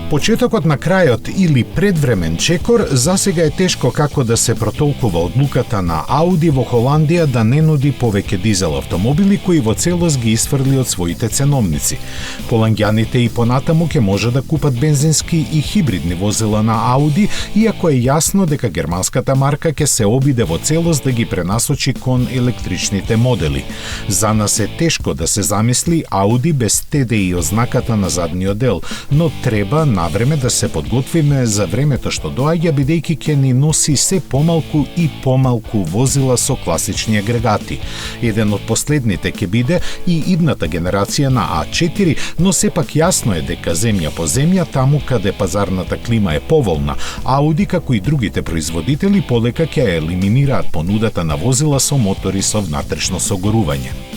Почетокот на крајот или предвремен чекор засега е тешко како да се протолкува одлуката на Ауди во Холандија да не нуди повеќе дизел автомобили кои во целост ги исфрли од своите ценовници. Холанѓаните и понатаму ќе може да купат бензински и хибридни возила на Ауди, иако е јасно дека германската марка ќе се обиде во целост да ги пренасочи кон електричните модели. За нас е тешко да се замисли Ауди без TDI ознаката на задниот дел, но треба навреме да се подготвиме за времето што доаѓа, бидејќи ќе ни носи се помалку и помалку возила со класични агрегати. Еден од последните ќе биде и идната генерација на А4, но сепак јасно е дека земја по земја, таму каде пазарната клима е поволна, Ауди како и другите производители полека ќе елиминираат понудата на возила со мотори со внатрешно согорување.